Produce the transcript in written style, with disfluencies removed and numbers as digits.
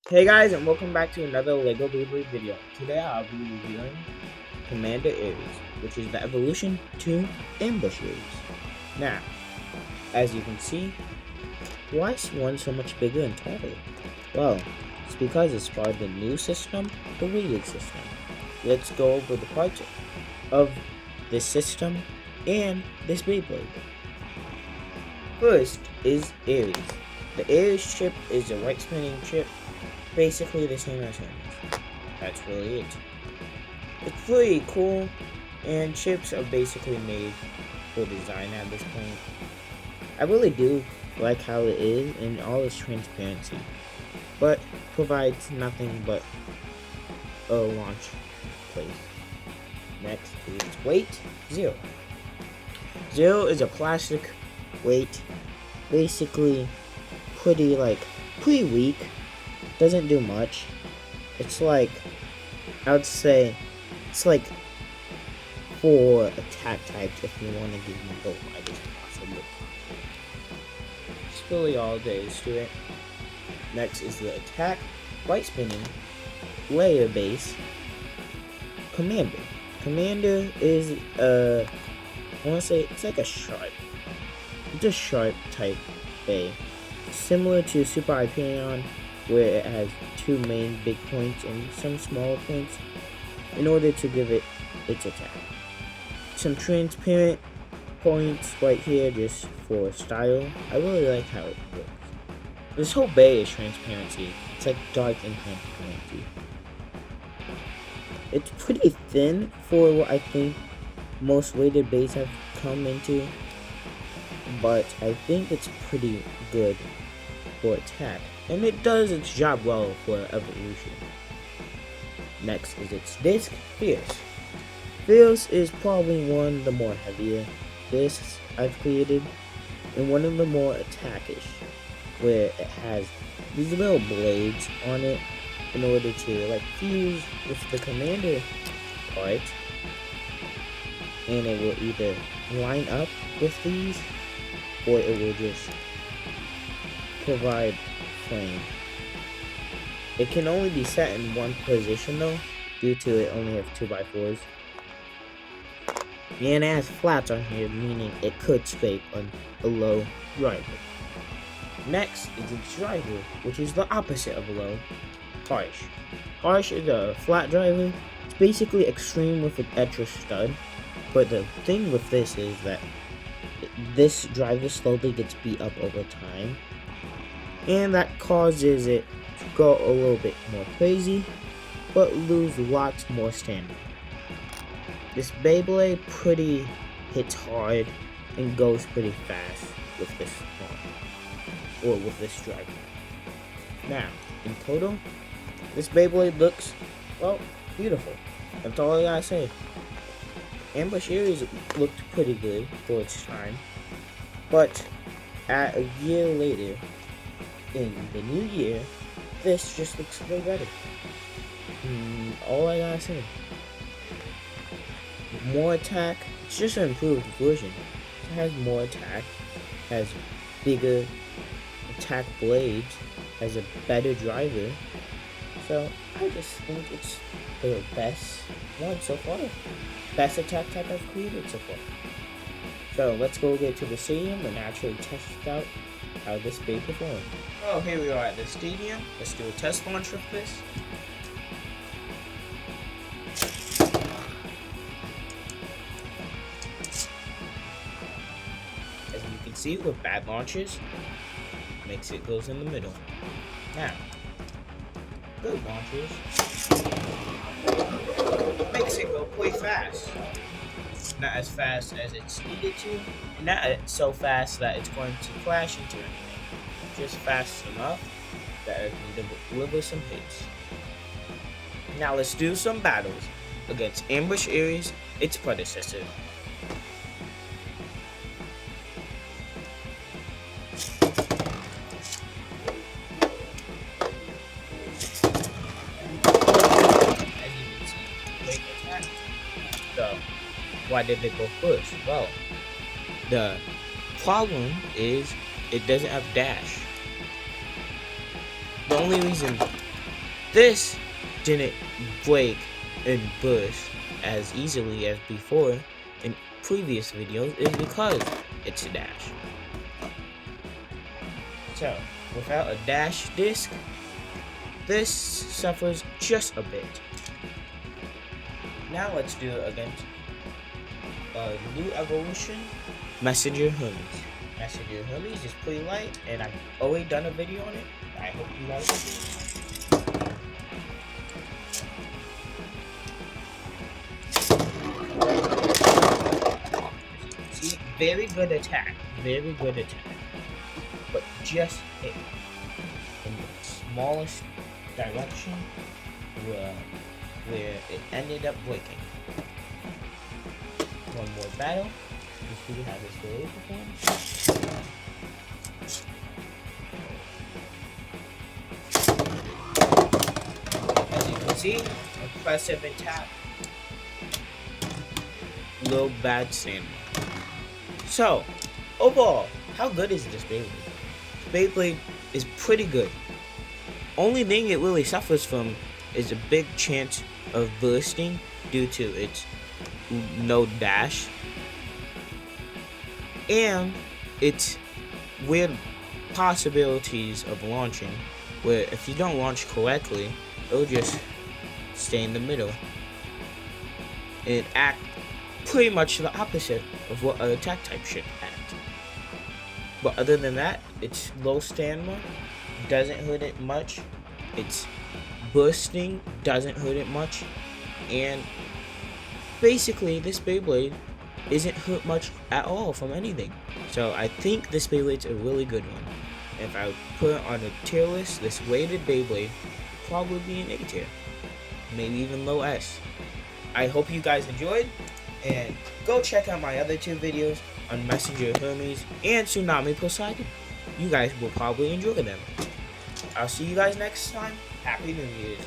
Hey guys, and welcome back to another LEGO beyblade video. Today I'll be reviewing Commander Ares, which is the evolution to Ambush Ares. Now, as you can see, why is one so much bigger and taller? Well, it's because it's part of the new system, the weighted system. Let's go over the parts of this system and this beyblade. First is Ares. The Ares chip is a right spinning chip, basically the same as Hermes. That's really it. It's pretty cool, and chips are basically made for design at this point. I really do like how it is in all its transparency, but provides nothing but a launch place. Next is weight, 0. 0 is a plastic weight, basically pretty weak. Doesn't do much. It's like, I would say, it's like for attack types if you want to give them the lightest possible. It's really all there is to it. Next is the attack, right spinning, layer base, Commander. Commander is I want to say it's like a sharp. It's a sharp type bay, similar to Super Hyperion, where it has two main big points and some smaller points in order to give it its attack. Some transparent points right here just for style. I really like how it looks. This whole bay is transparency. It's like dark and transparency. It's pretty thin for what I think most weighted bays have come into, but I think it's pretty good for attack, and it does its job well for evolution. Next is its disc, Fierce. Fierce is probably one of the more heavier discs I've created, and one of the more attackish, where it has these little blades on it in order to fuse with the commander part, and it will either line up with these or it will just provide flame. It can only be set in one position though, due to it only have 2x4s. And it has flats on here, meaning it could scrape on a low driver. Next is its driver, which is the opposite of low, Harsh. Harsh is a flat driver. It's basically extreme with an extra stud, but the thing with this is that this driver slowly gets beat up over time, and that causes it to go a little bit more crazy, but lose lots more stamina. This Beyblade pretty hits hard and goes pretty fast with this one, or with this driver. Now, in total, this Beyblade looks, well, beautiful. That's all I gotta say. Ambush Ares looked pretty good for its time, but at a year later, in the new year, this just looks way better. All I gotta say. More attack. It's just an improved version. It has more attack, has bigger attack blades, has a better driver. So I just think it's the best one so far. Best attack type I've created so far. So let's go get to the stadium and actually test out how this bay performs. Oh, here we are at the stadium. Let's do a test launch with this. As you can see, with bad launches, makes it goes in the middle. Now, good launches makes it go pretty fast. Not as fast as it's needed to, not so fast that it's going to crash into anything. Just fast enough that it can deliver some hits. Now let's do some battles against Ambush Ares, its predecessor. So, why did it go first? Well, the problem is it doesn't have dash. The only reason this didn't break and burst as easily as before in previous videos is because it's a dash. So, without a dash disc, this suffers just a bit. Now let's do it against a new evolution, Messenger Hermes. Messenger Hermes is pretty light, and I've already done a video on it. I hope you guys will. See, very good attack, but just hit in the smallest direction where it ended up breaking. One more battle. Let's see how this really performs. As you can see, impressive attack. Little bad stand. So, overall, how good is this Beyblade? Beyblade is pretty good. Only thing it really suffers from is a big chance of bursting due to its no dash and its weird possibilities of launching, where if you don't launch correctly, it'll just stay in the middle and act pretty much the opposite of what an attack type should act. But other than that, it's low stamina, doesn't hurt it much, its bursting doesn't hurt it much, and basically this Beyblade isn't hurt much at all from anything. So I think this Beyblade's a really good one. If I would put it on a tier list, this weighted Beyblade would probably be an A tier, maybe even low S. I hope you guys enjoyed, and go check out my other 2 videos on Messenger Hermes and Tsunami Poseidon. You guys will probably enjoy them. I'll see you guys next time. Happy New Year's.